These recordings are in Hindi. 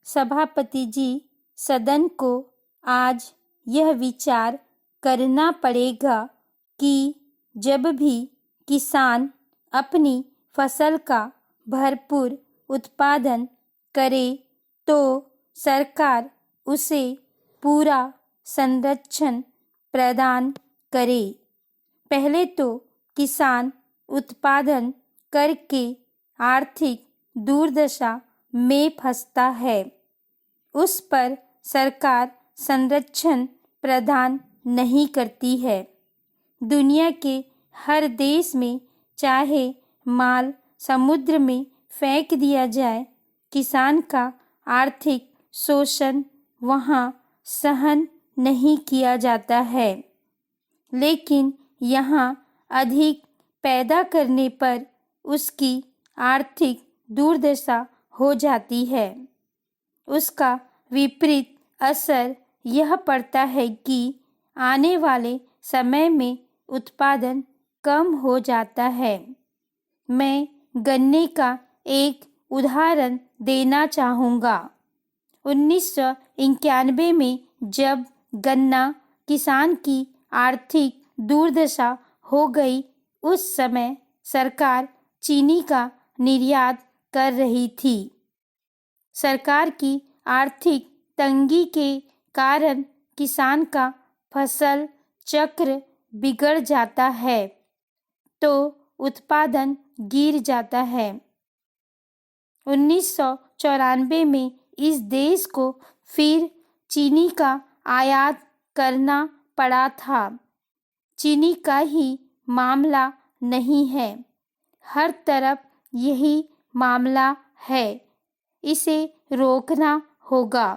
सभापति जी, सदन को आज यह विचार करना पड़ेगा कि जब भी किसान अपनी फसल का भरपूर उत्पादन करे तो सरकार उसे पूरा संरक्षण प्रदान करे। पहले तो किसान उत्पादन करके आर्थिक दुर्दशा में फंसता है, उस पर सरकार संरक्षण प्रदान नहीं करती है। दुनिया के हर देश में चाहे माल समुद्र में फेंक दिया जाए, किसान का आर्थिक शोषण वहाँ सहन नहीं किया जाता है। लेकिन यहाँ अधिक पैदा करने पर उसकी आर्थिक दुर्दशा हो जाती है। उसका विपरीत असर यह पड़ता है कि आने वाले समय में उत्पादन कम हो जाता है। मैं गन्ने का एक उदाहरण देना चाहूँगा। 1991 में जब गन्ना किसान की आर्थिक दुर्दशा हो गई, उस समय सरकार चीनी का निर्यात कर रही थी। सरकार की आर्थिक तंगी के कारण किसान का फसल चक्र बिगड़ जाता है तो उत्पादन गिर जाता है। 1994 में इस देश को फिर चीनी का आयात करना पड़ा था। चीनी का ही मामला नहीं है, हर तरफ यही मामला है। इसे रोकना होगा।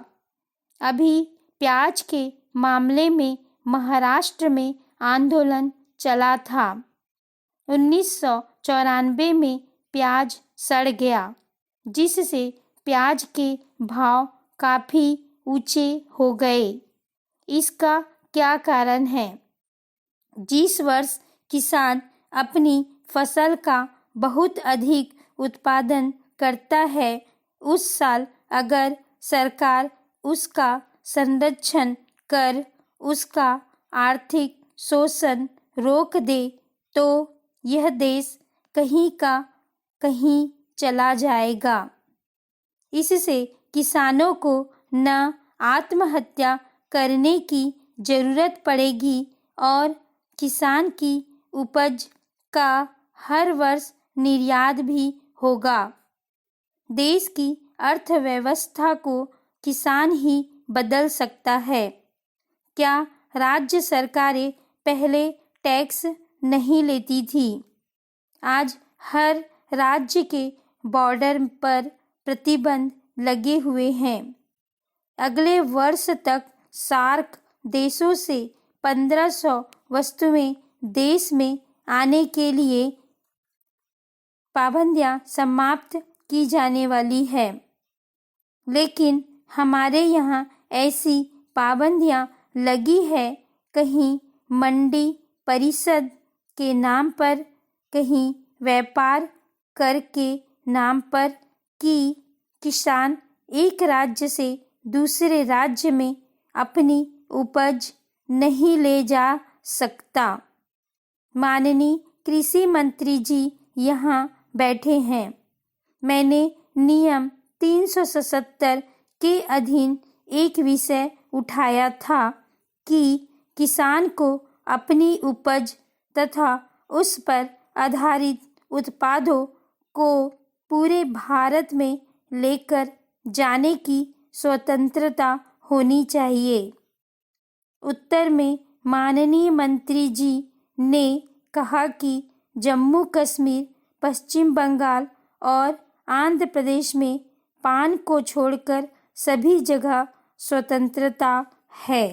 अभी प्याज के मामले में महाराष्ट्र में आंदोलन चला था। 1994 में प्याज सड़ गया, जिससे प्याज के भाव काफ़ी ऊंचे हो गए। इसका क्या कारण है? जिस वर्ष किसान अपनी फसल का बहुत अधिक उत्पादन करता है, उस साल अगर सरकार उसका संरक्षण कर उसका आर्थिक शोषण रोक दे तो यह देश कहीं का कहीं चला जाएगा। इससे किसानों को न आत्महत्या करने की जरूरत पड़ेगी और किसान की उपज का हर वर्ष निर्यात भी होगा। देश की अर्थव्यवस्था को किसान ही बदल सकता है। क्या राज्य सरकारें पहले टैक्स नहीं लेती थी? आज हर राज्य के बॉर्डर पर प्रतिबंध लगे हुए हैं। अगले वर्ष तक सार्क देशों से 1500 वस्तुएं देश में आने के लिए पाबंदियां समाप्त की जाने वाली है। लेकिन हमारे यहाँ ऐसी पाबंदियां लगी है, कहीं मंडी परिषद के नाम पर, कहीं व्यापार कर के नाम पर कि किसान एक राज्य से दूसरे राज्य में अपनी उपज नहीं ले जा सकता। माननीय कृषि मंत्री जी यहाँ बैठे हैं। मैंने नियम 377 के अधीन एक विषय उठाया था कि किसान को अपनी उपज तथा उस पर आधारित उत्पादों को पूरे भारत में लेकर जाने की स्वतंत्रता होनी चाहिए। उत्तर में माननीय मंत्री जी ने कहा कि जम्मू कश्मीर, पश्चिम बंगाल और आंध्र प्रदेश में पान को छोड़कर सभी जगह स्वतंत्रता है।